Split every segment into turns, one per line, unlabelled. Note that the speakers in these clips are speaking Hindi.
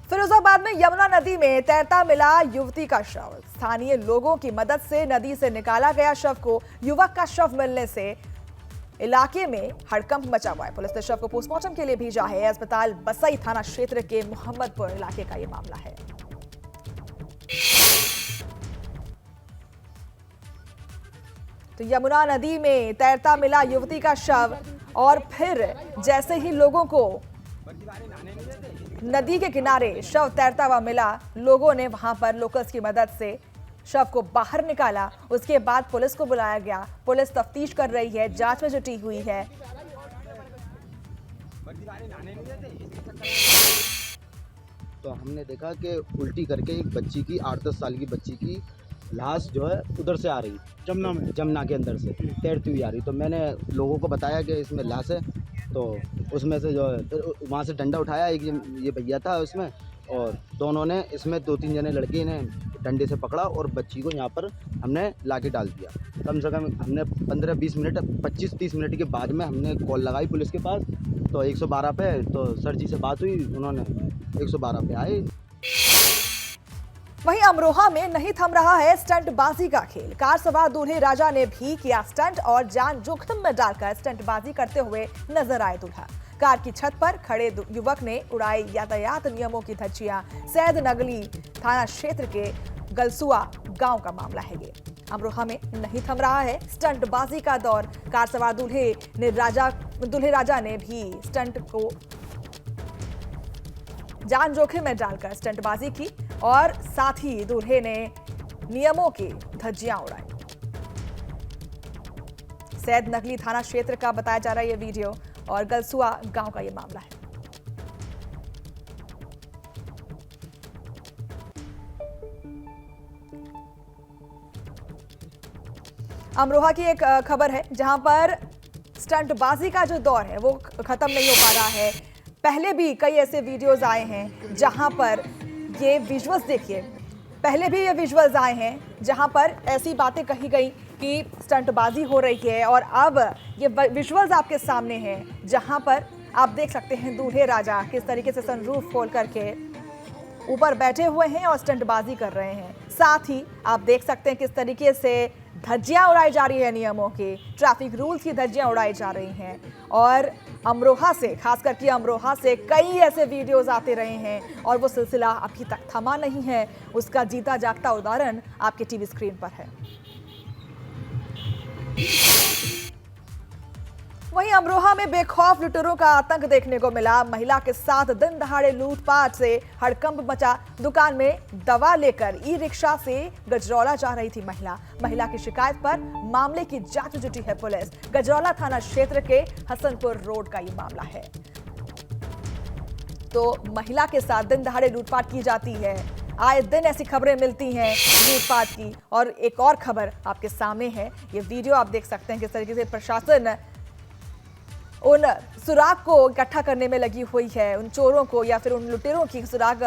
फिरोजाबाद में यमुना नदी में तैरता मिला युवती का शव। स्थानीय लोगों की मदद से नदी से निकाला गया शव को। युवक का शव मिलने से इलाके में हड़कंप मचा हुआ है। पुलिस ने शव को पोस्टमार्टम के लिए भेजा है। अस्पताल बसई थाना क्षेत्र के मोहम्मदपुर इलाके का यह मामला है। तो यमुना नदी में तैरता मिला युवती का शव और फिर जैसे ही लोगों को नदी के किनारे शव तैरता हुआ मिला, लोगों ने वहां पर लोकल्स की मदद से शव को बाहर निकाला। उसके बाद पुलिस को बुलाया गया। पुलिस तफ्तीश कर रही है, जांच में जुटी हुई है।
तो हमने देखा कि उल्टी करके एक बच्ची की 8-10 साल की बच्ची की लाश जो है उधर से आ रही, जमुना के अंदर से तैरती हुई आ रही। तो मैंने लोगों को बताया कि इसमें लाश है। तो उसमें से जो है फिर वहाँ से डंडा उठाया, एक ये भैया था उसमें, और दोनों ने इसमें 2-3 जने लड़के ने डंडे से पकड़ा और बच्ची को यहाँ पर हमने लाके डाल दिया। कम से कम हमने 15-20 मिनट 25-30 मिनट के बाद में हमने कॉल लगाई पुलिस के पास। तो 112 पे तो सर जी से बात हुई, उन्होंने 112 पे आए।
वहीं अमरोहा में नहीं थम रहा है स्टंटबाजी का खेल। कार सवार दूल्हे राजा ने भी किया स्टंट और जान जोखिम में डालकर स्टंटबाजी करते हुए नजर आए दूल्हा। कार की छत पर खड़े युवक ने उड़ाई यातायात नियमों की धज्जियां। सैद नगली थाना क्षेत्र के गलसुआ गांव का मामला है ये। अमरोहा में नहीं थम रहा है स्टंटबाजी का दौर। कार सवार दूल्हे राजा ने भी स्टंट को जान जोखिम में डालकर स्टंटबाजी की और साथ ही दूल्हे ने नियमों की धज्जियां उड़ाई। सैद नगली थाना क्षेत्र का बताया जा रहा है ये वीडियो और गलसुआ गांव का ये मामला है। अमरोहा की एक खबर है जहां पर स्टंटबाजी का जो दौर है वो खत्म नहीं हो पा रहा है। पहले भी कई ऐसे वीडियोस आए हैं जहां पर ये विजुअल्स देखिए, पहले भी ये विजुअल्स आए हैं जहां पर ऐसी बातें कही गई कि स्टंटबाजी हो रही है और अब ये विजुअल्स आपके सामने हैं जहां पर आप देख सकते हैं दूल्हे राजा किस तरीके से सनरूफ खोल करके ऊपर बैठे हुए हैं और स्टंटबाजी कर रहे हैं। साथ ही आप देख सकते हैं किस तरीके से धज्जियां उड़ाई जा रही है, नियमों की, ट्रैफिक रूल्स की धज्जियां उड़ाई जा रही हैं। और अमरोहा से, खास करके अमरोहा से कई ऐसे वीडियोस आते रहे हैं और वो सिलसिला अभी तक थमा नहीं है। उसका जीता जागता उदाहरण आपके टीवी स्क्रीन पर है। वहीं अमरोहा में बेखौफ लुटेरों का आतंक देखने को मिला। महिला के साथ दिन दहाड़े लूटपाट से हड़कंप मचा। दुकान में दवा लेकर ई रिक्शा से गजरौला जा रही थी महिला की शिकायत पर मामले की जांच में जुटी है पुलिस। गजरौला थाना क्षेत्र के हसनपुर रोड का ये मामला है। तो महिला के साथ दिन दहाड़े लूटपाट की जाती है। आए दिन ऐसी खबरें मिलती हैं लूटपाट की। और एक और खबर आपके सामने है, ये वीडियो आप देख सकते हैं किस तरीके से प्रशासन उन सुराग को इकट्ठा करने में लगी हुई है, उन चोरों को या फिर उन लुटेरों की सुराग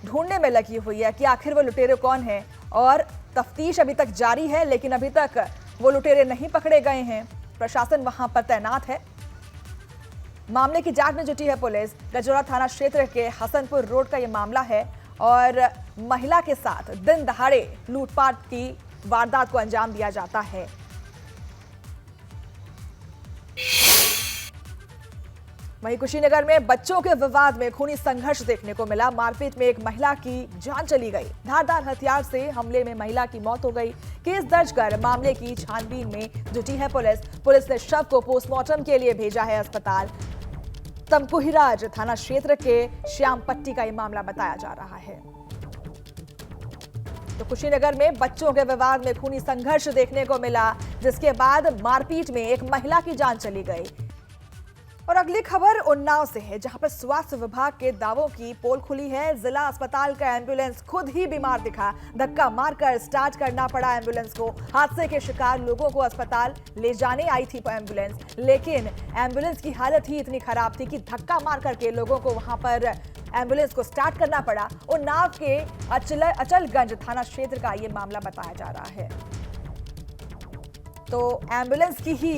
ढूंढने में लगी हुई है कि आखिर वो लुटेरे कौन हैं। और तफ्तीश अभी तक जारी है, लेकिन अभी तक वो लुटेरे नहीं पकड़े गए हैं। प्रशासन वहां पर तैनात है। मामले की जांच में जुटी है पुलिस। गजरौला थाना क्षेत्र के हसनपुर रोड का ये मामला है और महिला के साथ दिन दहाड़े लूटपाट की वारदात को अंजाम दिया जाता है। वहीं कुशीनगर में बच्चों के विवाद में खूनी संघर्ष देखने को मिला। मारपीट में एक महिला की जान चली गई। धारदार हथियार से हमले में महिला की मौत हो गई। केस दर्ज कर मामले की छानबीन में जुटी है पुलिस ने शव को पोस्टमार्टम के लिए भेजा है अस्पताल। तमकुहीराज थाना क्षेत्र के श्यामपट्टी का यह मामला बताया जा रहा है। तो कुशीनगर में बच्चों के विवाद में खूनी संघर्ष देखने को मिला, जिसके बाद मारपीट में एक महिला की जान चली गई। और अगली खबर उन्नाव से है, जहां पर स्वास्थ्य विभाग के दावों की पोल खुली है। जिला अस्पताल का एम्बुलेंस खुद ही बीमार दिखा। धक्का मारकर स्टार्ट करना पड़ा एम्बुलेंस को। हादसे के शिकार लोगों को अस्पताल ले जाने आई थी एम्बुलेंस, लेकिन एम्बुलेंस की हालत ही इतनी खराब थी कि धक्का मार करके लोगों को वहां पर एम्बुलेंस को स्टार्ट करना पड़ा। उन्नाव के अचलगंज थाना क्षेत्र का यह मामला बताया जा रहा है। तो एम्बुलेंस की ही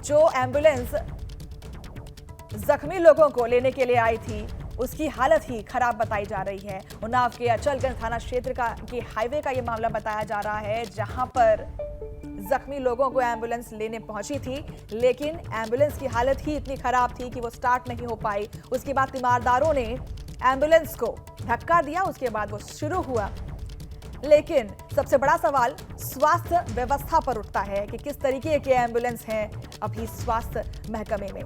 जो एम्बुलेंस जख्मी लोगों को लेने के लिए आई थी, उसकी हालत ही खराब बताई जा रही है। उन्नाव के अचलगंज थाना क्षेत्र के हाईवे का ये मामला बताया जा रहा है, जहां पर जख्मी लोगों को एम्बुलेंस लेने पहुंची थी, लेकिन एम्बुलेंस की हालत ही इतनी खराब थी कि वो स्टार्ट नहीं हो पाई। उसके बाद तीमारदारों ने एम्बुलेंस को धक्का दिया, उसके बाद वो शुरू हुआ। लेकिन सबसे बड़ा सवाल स्वास्थ्य व्यवस्था पर उठता है कि किस तरीके के एम्बुलेंस हैं अभी स्वास्थ्य महकमे में।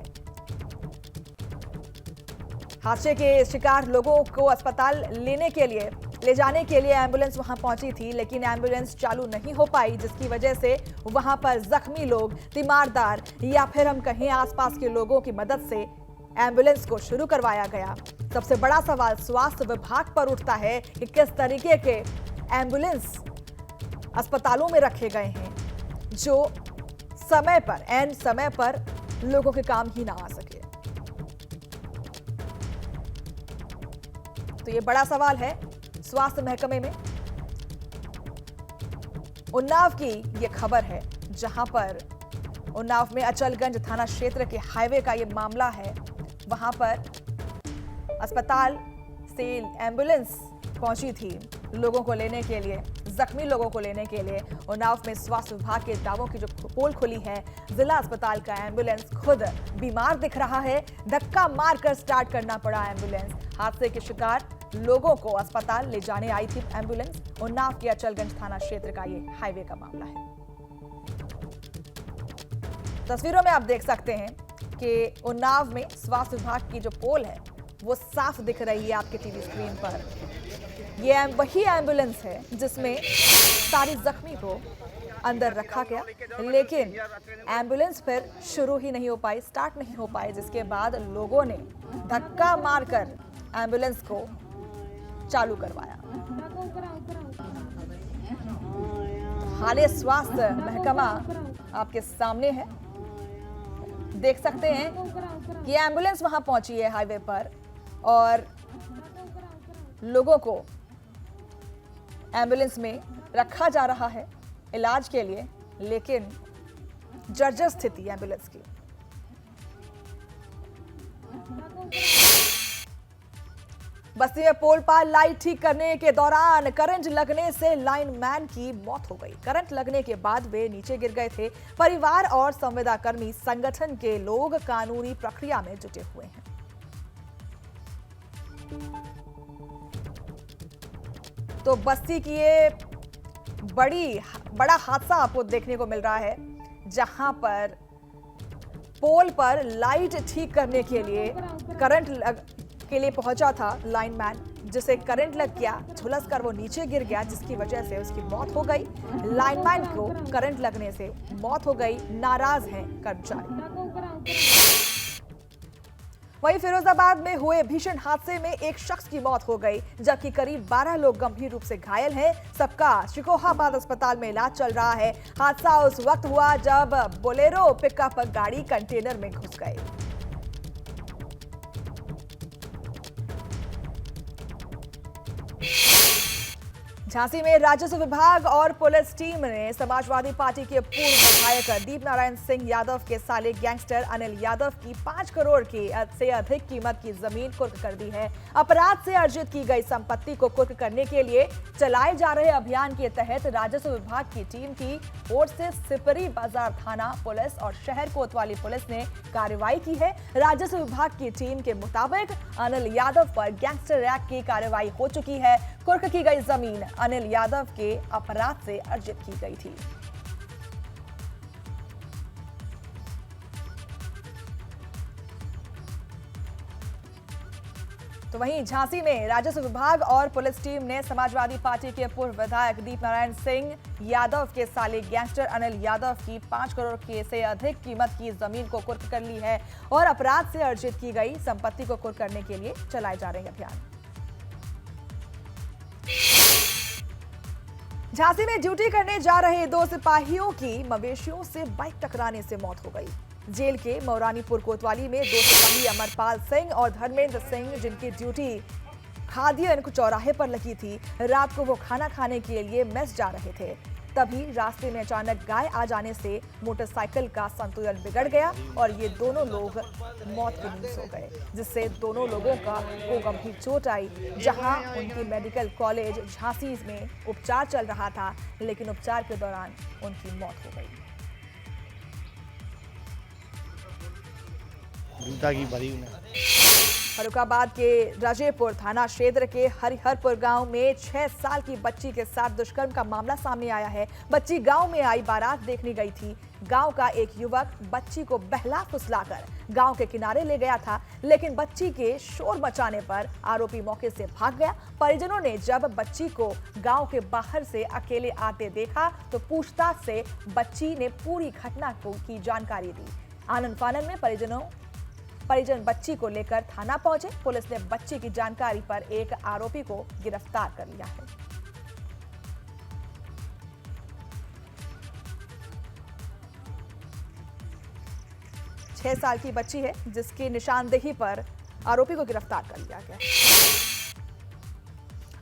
हादसे के शिकार लोगों को अस्पताल ले जाने के लिए एम्बुलेंस वहां पहुंची थी, लेकिन एम्बुलेंस चालू नहीं हो पाई, जिसकी वजह से वहां पर जख्मी लोग, तीमारदार या फिर हम कहें आसपास के लोगों की मदद से एम्बुलेंस को शुरू करवाया गया। सबसे बड़ा सवाल स्वास्थ्य विभाग पर उठता है कि किस तरीके के एम्बुलेंस अस्पतालों में रखे गए हैं जो समय पर, एन समय पर लोगों के काम ही ना आ सके। तो ये बड़ा सवाल है स्वास्थ्य महकमे में। उन्नाव की ये खबर है, जहां पर उन्नाव में अचलगंज थाना क्षेत्र के हाईवे का ये मामला है। वहां पर अस्पताल से एम्बुलेंस पहुंची थी लोगों को लेने के लिए, जख्मी लोगों को लेने के लिए। उन्नाव में स्वास्थ्य विभाग के दावों की जो पोल खुली है, जिला अस्पताल का एम्बुलेंस खुद बीमार दिख रहा है, धक्का मारकर स्टार्ट करना पड़ा एम्बुलेंस। हादसे के शिकार लोगों को अस्पताल ले जाने आई थी एम्बुलेंस। उन्नाव के अचलगंज थाना क्षेत्र का ये हाईवे का मामला है। तस्वीरों में आप देख सकते हैं कि उन्नाव में स्वास्थ्य विभाग की जो पोल है वो साफ दिख रही है आपके टीवी स्क्रीन पर। ये वही एम्बुलेंस है जिसमें सारी जख्मी को अंदर रखा गया, लेकिन एम्बुलेंस फिर शुरू ही नहीं हो पाई, स्टार्ट नहीं हो पाई, जिसके बाद लोगों ने धक्का मारकर एम्बुलेंस को चालू करवाया। हाले स्वास्थ्य महकमा आपके सामने है, देख सकते हैं कि एम्बुलेंस वहां पहुंची है हाईवे पर और लोगों को एम्बुलेंस में रखा जा रहा है इलाज के लिए, लेकिन जर्जर स्थिति एम्बुलेंस की। बस्ती में पोल पर लाइट ठीक करने के दौरान करंट लगने से लाइनमैन की मौत हो गई। करंट लगने के बाद वे नीचे गिर गए थे। परिवार और संविदाकर्मी संगठन के लोग कानूनी प्रक्रिया में जुटे हुए हैं। तो बस्ती की ये बड़ा हादसा आपको देखने को मिल रहा है, जहां पर पोल पर लाइट ठीक करने के लिए के लिए पहुंचा था लाइनमैन, जिसे करंट लग गया, झुलस कर वो नीचे गिर गया, जिसकी वजह से उसकी मौत हो गई। लाइनमैन को करंट लगने से मौत हो गई। नाराज हैं कर्मचारी। वहीं फिरोजाबाद में हुए भीषण हादसे में एक शख्स की मौत हो गई, जबकि करीब 12 लोग गंभीर रूप से घायल हैं। सबका शिकोहाबाद अस्पताल में इलाज चल रहा है। हादसा उस वक्त हुआ जब बोलेरो पिकअप गाड़ी कंटेनर में घुस गई। झांसी में राजस्व विभाग और पुलिस टीम ने समाजवादी पार्टी के पूर्व विधायक दीप नारायण सिंह यादव के साले गैंगस्टर अनिल यादव की 5 करोड़ से अधिक कीमत की जमीन कुर्क कर दी है। अपराध से अर्जित की गई संपत्ति को कुर्क करने के लिए चलाए जा रहे अभियान के तहत राजस्व विभाग की टीम की ओर से सिपरी बाजार थाना पुलिस और शहर कोतवाली पुलिस ने कार्रवाई की है। राजस्व विभाग की टीम के मुताबिक अनिल यादव पर गैंगस्टर एक्ट की कार्रवाई हो चुकी है। कुर्क की गई जमीन अनिल यादव के अपराध से अर्जित की गई थी। तो वहीं झांसी में राजस्व विभाग और पुलिस टीम ने समाजवादी पार्टी के पूर्व विधायक दीप नारायण सिंह यादव के साले गैंगस्टर अनिल यादव की 5 करोड़ से अधिक कीमत की जमीन को कुर्क कर ली है और अपराध से अर्जित की गई संपत्ति को कुर्क करने के लिए चलाए जा रहे अभियान। झांसी में ड्यूटी करने जा रहे 2 सिपाहियों की मवेशियों से बाइक टकराने से मौत हो गई। जेल के मौरानीपुर कोतवाली में 2 सिपाही अमरपाल सिंह और धर्मेंद्र सिंह, जिनकी ड्यूटी खादियन चौराहे पर लगी थी, रात को वो खाना खाने के लिए मेस जा रहे थे। तभी रास्ते में अचानक गाय आ जाने से मोटरसाइकिल का संतुलन बिगड़ गया और ये दोनों लोग मौत की नींद सो गए, जिससे दोनों लोगों को गंभीर चोट आई। जहां उनकी मेडिकल कॉलेज झांसी में उपचार चल रहा था, लेकिन उपचार के दौरान उनकी मौत हो गई। फर्रुखाबाद के रजेपुर थाना क्षेत्र के हरिहरपुर गांव में 6 साल की बच्ची के साथ दुष्कर्म का मामला सामने आया है। बच्ची गांव में आई बारात देखने गई थी। गांव का एक युवक बच्ची को बहला फुसलाकर गांव के किनारे ले गया था, लेकिन बच्ची के शोर मचाने पर आरोपी मौके से भाग गया। परिजनों ने जब बच्ची को गांव के बाहर से अकेले आते देखा तो पूछताछ से बच्ची ने पूरी घटना की जानकारी दी। आनन फानन में परिजन बच्ची को लेकर थाना पहुंचे। पुलिस ने बच्ची की जानकारी पर एक आरोपी को गिरफ्तार कर लिया है। छह साल की बच्ची है, जिसकी निशानदेही पर आरोपी को गिरफ्तार कर लिया गया।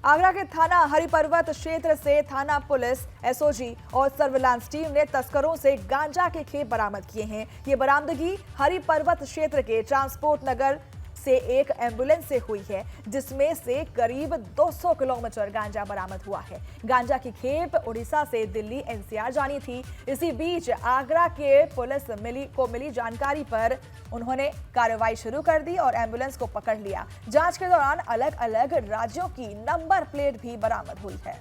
आगरा के थाना हरिपर्वत क्षेत्र से थाना पुलिस, एसओजी और सर्विलांस टीम ने तस्करों से गांजा के खेप बरामद किए हैं। ये बरामदगी हरिपर्वत क्षेत्र के ट्रांसपोर्ट नगर से एक एम्बुलेंस से हुई है, जिसमें से करीब 200 किलोमीटर गांजा बरामद हुआ है। गांजा की खेप उड़ीसा से दिल्ली एनसीआर जानी थी। इसी बीच आगरा के पुलिस को मिली जानकारी पर उन्होंने कार्रवाई शुरू कर दी और एम्बुलेंस को पकड़ लिया। जांच के दौरान अलग अलग राज्यों की नंबर प्लेट भी बरामद हुई है।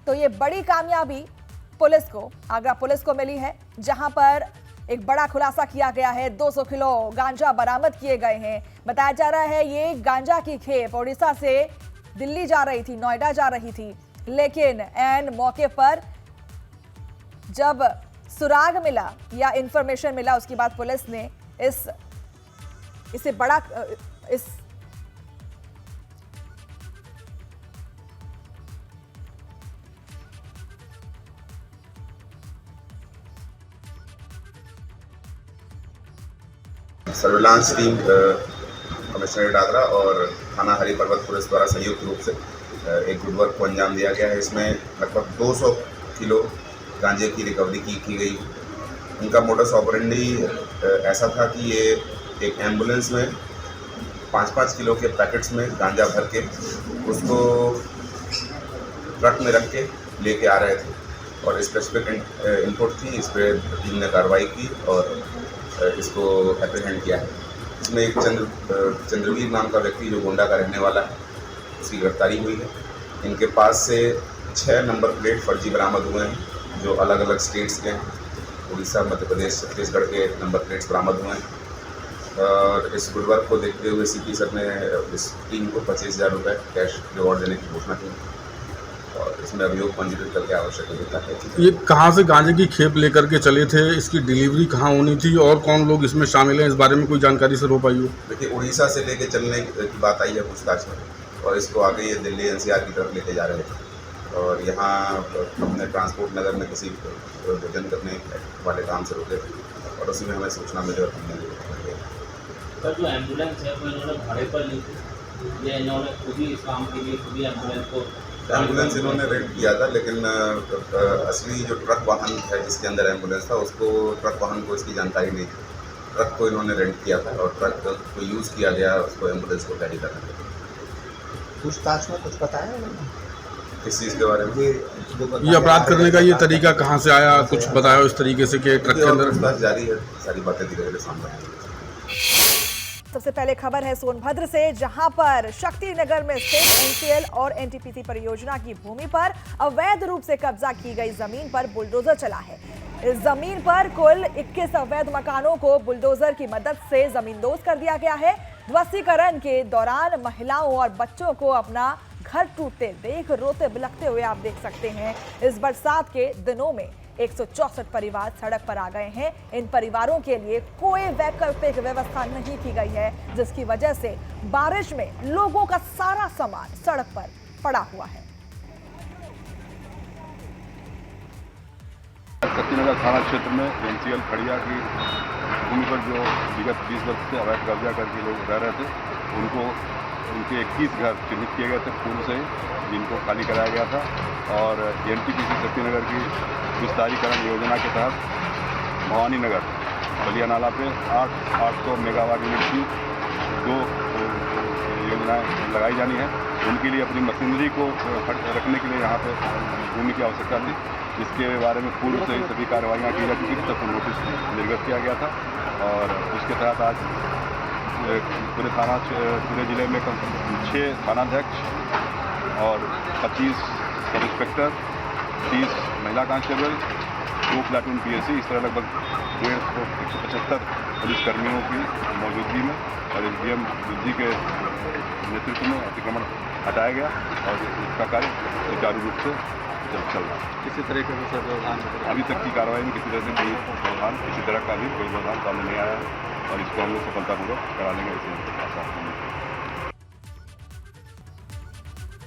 तो ये बड़ी कामयाबी आगरा पुलिस को मिली है, जहां पर एक बड़ा खुलासा किया गया है। 200 किलो गांजा बरामद किए गए हैं। बताया जा रहा है ये गांजा की खेप उड़ीसा से दिल्ली जा रही थी, नोएडा जा रही थी, लेकिन एन मौके पर जब सुराग मिला या इंफॉर्मेशन मिला, उसके बाद पुलिस ने
सर्विलांस टीम कमिश्नरेट आगरा और थाना हरिपर्वत पुलिस द्वारा संयुक्त रूप से एक गुड वर्क को अंजाम दिया गया है। इसमें लगभग 200 किलो गांजे की रिकवरी की गई। उनका मोडस ऑपरेंडी ऐसा था कि ये एक एम्बुलेंस में 5-5 किलो के पैकेट्स में गांजा भर के उसको ट्रक में रख के लेके आ रहे थे और स्पेसिफिक इनपुट थी। इस पर टीम ने कार्रवाई की और इसको एप्रीहेंड किया है। इसमें एक चंद्रवीर नाम का व्यक्ति जो गोंडा का रहने वाला है, उसकी गिरफ्तारी हुई है। इनके पास से 6 नंबर प्लेट फर्जी बरामद हुए हैं, जो अलग अलग स्टेट्स के हैं। उड़ीसा, मध्य प्रदेश, छत्तीसगढ़ के नंबर प्लेट्स बरामद हुए हैं। और इस गुड वर्क को देखते हुए सीपी सर ने इस टीम को 25,000 रुपये कैश रिवॉर्ड देने की घोषणा की और इसमें अभियोग पंजीकृत करके आवश्यक होता है।
ये कहाँ से गांजे की खेप लेकर के चले थे, इसकी डिलीवरी कहाँ होनी थी और कौन लोग इसमें शामिल हैं, इस बारे में कोई जानकारी सर हो पाई हो?
देखिए, उड़ीसा से लेके चलने की बात आई है पूछताछ में, और इसको आगे ये दिल्ली एनसीआर की तरफ लेके जा रहे थे और यहाँ अपने ट्रांसपोर्ट नगर में किसी भोजन करने वाले काम से रुके थे और उसी में हमें सूचना मिली और हमने
सर जो एम्बुलेंस है वो इन्होंने भाड़े पर ली थी या इन्होंने खुद ही इस काम के लिए खुद ही
एम्बुलेंस इन्होंने रेंट किया था, लेकिन असली जो ट्रक वाहन है जिसके अंदर एम्बुलेंस था, उसको ट्रक वाहन को इसकी जानकारी नहीं थी। ट्रक को इन्होंने रेंट किया था और ट्रक को यूज़ किया गया उसको एम्बुलेंस को कैरी करने के लिए।
पूछताछ में कुछ बताया उन्होंने
किस चीज़ के बारे में?
ये अपराध करने का ये तरीका कहाँ से आया, कुछ बताया इस तरीके से कि ट्रक के अंदर?
पूछताछ जारी है, सारी बातें धीरे धीरे सामने आएंगी।
सबसे पहले खबर है सोनभद्र से, जहां पर शक्ति नगर में स्थित एनसीएल और एनटीपीसी परियोजना की भूमि पर अवैध रूप से कब्जा की गई जमीन पर बुलडोजर चला है। इस जमीन पर कुल 21 अवैध मकानों को बुलडोजर की मदद से जमींदोज कर दिया गया है। ध्वस्तीकरण के दौरान महिलाओं और बच्चों को अपना घर टूटते देख रोते बिलखते हुए आप देख सकते हैं। इस बरसात के दिनों में 164 परिवार सड़क पर आ गए हैं। इन परिवारों के लिए कोई वैकल्पिक व्यवस्था नहीं की गई है, जिसकी वजह से बारिश में लोगों का सारा सामान सड़क पर पड़ा हुआ है।
शक्तिनगर थाना क्षेत्र में एनसीएल खड़िया की भूमि पर जो विगत 20 वर्ष से अवैध कब्जा करके लोग रह रहे थे, उनको उनके 21 घर चिन्हित किए गए थे पूर्व से ही, जिनको खाली कराया गया था। और एनटीपीसी शक्तिनगर की विस्तारीकरण योजना के तहत भवानी नगर बलिया नाला पे 800 मेगावाट यूनिट की 2 योजनाएं लगाई जानी है। उनके लिए अपनी मशीनरी को रखने के लिए यहाँ पे भूमि की आवश्यकता थी, जिसके बारे में पूर्व से ही सभी कार्रवाइयाँ की जा चुकी थी, तब नोटिस निर्गत किया गया था। और उसके तहत आज पूरे ज़िले में 6 थानाध्यक्ष और 25 सब इंस्पेक्टर, 30 महिला कांस्टेबल, 2 प्लाटून पीएससी, इस तरह लगभग 175 पुलिसकर्मियों की मौजूदगी में और एसडीएम बुद्धि के नेतृत्व में अतिक्रमण हटाया गया और इसका कार्य सुचारू रूप से चल रहा है।
किसी तरीके से व्यवधान
अभी तक की कार्रवाई में किसी तरह से कोई व्यवधान, किसी तरह का भी कोई व्यवधान सामने नहीं आया है और इसको हम लोग सफलतापूर्वक करा लेंगे, इसे आशा है।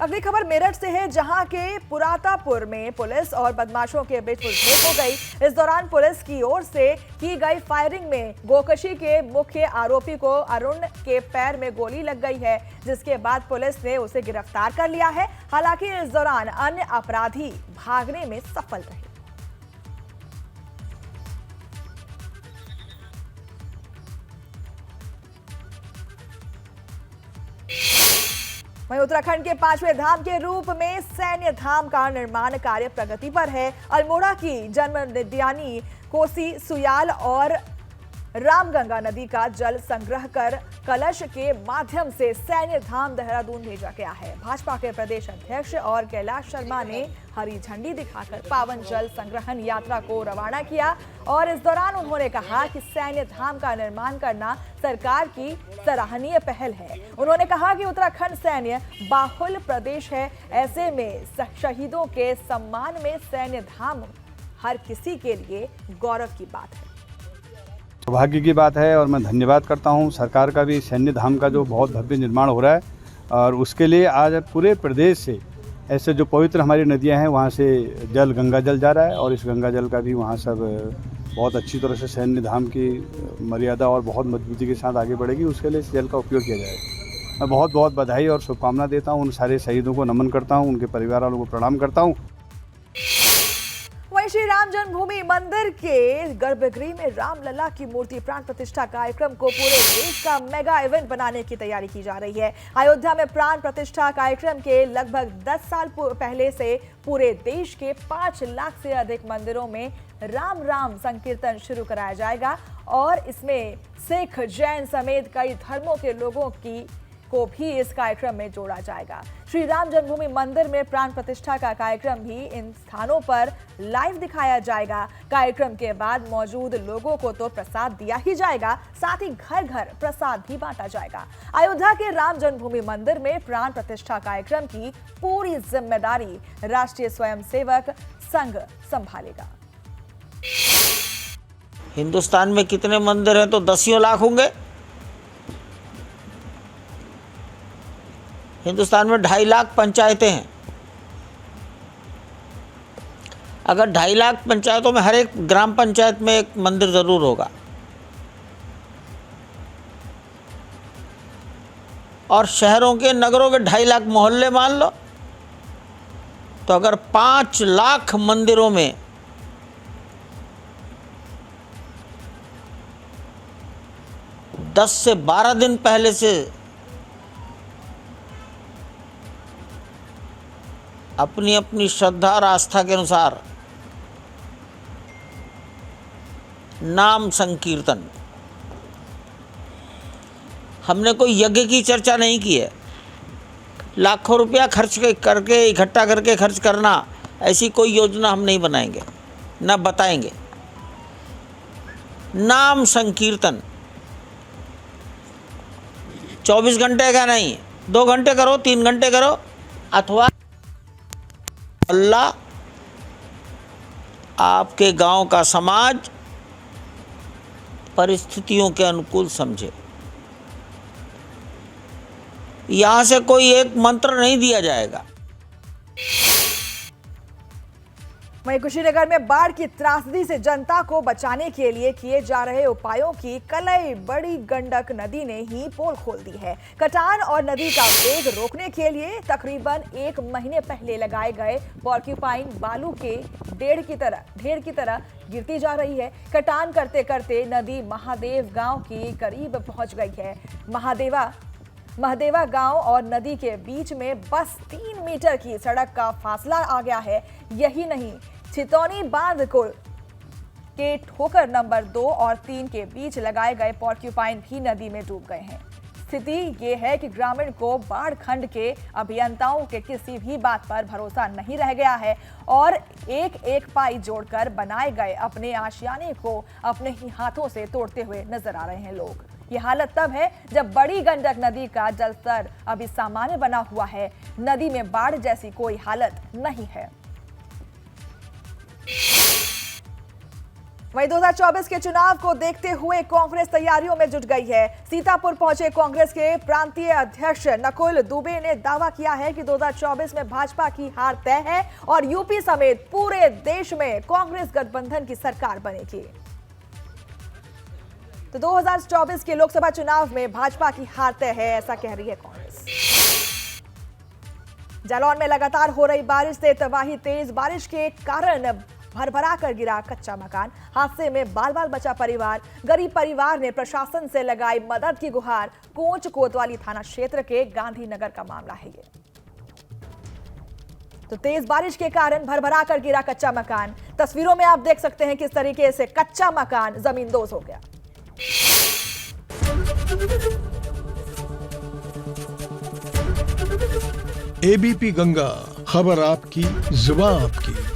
अगली खबर मेरठ से है, जहां के पुरातापुर में पुलिस और बदमाशों के बीच मुठभेड़ हो गई। इस दौरान पुलिस की ओर से की गई फायरिंग में गोकशी के मुख्य आरोपी को अरुण के पैर में गोली लग गई है, जिसके बाद पुलिस ने उसे गिरफ्तार कर लिया है। हालांकि इस दौरान अन्य अपराधी भागने में सफल रहे। वहीं उत्तराखंड के 5वें धाम के रूप में सैन्य धाम का निर्माण कार्य प्रगति पर है। अल्मोड़ा की जन्मदियानी, कोसी, सुयाल और रामगंगा नदी का जल संग्रह कर कलश के माध्यम से सैन्य धाम देहरादून भेजा गया है। भाजपा के प्रदेश अध्यक्ष और कैलाश शर्मा ने हरी झंडी दिखाकर पावन जल संग्रहण यात्रा को रवाना किया और इस दौरान उन्होंने कहा कि सैन्य धाम का निर्माण करना सरकार की सराहनीय पहल है। उन्होंने कहा कि उत्तराखंड सैन्य बाहुल प्रदेश है, ऐसे में शहीदों के सम्मान में सैन्य धाम हर किसी के लिए गौरव की बात है।
सौभाग्य की बात है और मैं धन्यवाद करता हूं सरकार का भी। सैन्य धाम का जो बहुत भव्य निर्माण हो रहा है और उसके लिए आज पूरे प्रदेश से ऐसे जो पवित्र हमारी नदियां हैं वहां से गंगा जल जा रहा है और इस गंगा जल का भी वहां सब बहुत अच्छी तरह से सैन्य धाम की मर्यादा और बहुत मजबूती के साथ आगे बढ़ेगी, उसके लिए इस जल का उपयोग किया जाएगा। मैं बहुत बहुत बधाई और शुभकामना देता हूँ, उन सारे शहीदों को नमन करता हूँ, उनके परिवार वालों को प्रणाम करता हूँ।
वहीं श्री राम जन्मभूमि मंदिर के गर्भगृह में रामलला की मूर्ति प्राण प्रतिष्ठा कार्यक्रम को पूरे देश का मेगा इवेंट बनाने की तैयारी की जा रही है। अयोध्या में प्राण प्रतिष्ठा कार्यक्रम के लगभग 10 साल पहले से पूरे देश के 5 लाख से अधिक मंदिरों में राम राम संकीर्तन शुरू कराया जाएगा और इसमें सिख, जैन समेत कई धर्मों के लोगों को भी इस कार्यक्रम में जोड़ा जाएगा। श्री राम जन्मभूमि मंदिर में प्राण प्रतिष्ठा का कार्यक्रम भी इन स्थानों पर लाइव दिखाया जाएगा। कार्यक्रम के बाद मौजूद लोगों को तो प्रसाद दिया ही जाएगा, साथ ही घर घर प्रसाद भी बांटा जाएगा। अयोध्या के राम जन्मभूमि मंदिर में प्राण प्रतिष्ठा कार्यक्रम की पूरी जिम्मेदारी राष्ट्रीय स्वयंसेवक संघ संभालेगा।
हिंदुस्तान में कितने मंदिर हैं तो 10 लाख होंगे। हिंदुस्तान में 2.5 लाख पंचायतें हैं। अगर 2.5 लाख पंचायतों में हर एक ग्राम पंचायत में एक मंदिर जरूर होगा और शहरों के, नगरों के 2.5 लाख मोहल्ले मान लो, तो अगर 5 लाख मंदिरों में दस से 12 दिन पहले से अपनी अपनी श्रद्धा और आस्था के अनुसार नाम संकीर्तन, हमने कोई यज्ञ की चर्चा नहीं की है। लाखों रुपया खर्च करके, इकट्ठा करके खर्च करना, ऐसी कोई योजना हम नहीं बनाएंगे, ना बताएंगे। नाम संकीर्तन 24 घंटे का नहीं, 2 घंटे करो, 3 घंटे करो, अथवा अल्लाह आपके गांव का समाज परिस्थितियों के अनुकूल समझे। यहां से कोई एक मंत्र नहीं दिया जाएगा।
वहीं कुशीनगर में बाढ़ की त्रासदी से जनता को बचाने के लिए किए जा रहे उपायों की कलई बड़ी गंडक नदी ने ही पोल खोल दी है। कटान और नदी का वेग रोकने के लिए तकरीबन 1 महीने पहले लगाए गए पॉर्क्यूपाइन बालू के ढेर की तरह गिरती जा रही है। कटान करते करते नदी महादेव गांव की करीब पहुंच गई है। महदेवा गांव और नदी के बीच में बस 3 मीटर की सड़क का फासला आ गया है। यही नहीं, छितौनी बांध के ठोकर नंबर 2 और 3 के बीच लगाए गए पॉर्क्यूपाइन भी नदी में डूब गए हैं। स्थिति ये है कि ग्रामीण को बाढ़ खंड के अभियंताओं के किसी भी बात पर भरोसा नहीं रह गया है और एक एक पाई जोड़कर बनाए गए अपने आशियाने को अपने ही हाथों से तोड़ते हुए नजर आ रहे हैं लोग। ये हालत तब है जब बड़ी गंडक नदी का जलस्तर अभी सामान्य बना हुआ है। नदी में बाढ़ जैसी कोई हालत नहीं है। वहीं 2024 के चुनाव को देखते हुए कांग्रेस तैयारियों में जुट गई है। सीतापुर पहुंचे कांग्रेस के प्रांतीय अध्यक्ष नकुल दुबे ने दावा किया है कि 2024 में भाजपा की हार तय है और यूपी समेत पूरे देश में कांग्रेस गठबंधन की सरकार बनेगी। तो 2024 के लोकसभा चुनाव में भाजपा की हार तय है, ऐसा कह रही है कांग्रेस। जालौन में लगातार हो रही बारिश से तबाही। तेज बारिश के कारण भरभरा कर गिरा कच्चा मकान। हादसे में बाल बाल बचा परिवार। गरीब परिवार ने प्रशासन से लगाई मदद की गुहार। कोंच कोतवाली थाना क्षेत्र के गांधीनगर का मामला है ये। तो तेज बारिश के कारण भरभरा कर गिरा कच्चा मकान। तस्वीरों में आप देख सकते हैं किस तरीके से कच्चा मकान जमींदोज हो गया।
एबीपी गंगा, खबर आपकी, जुबान आपकी।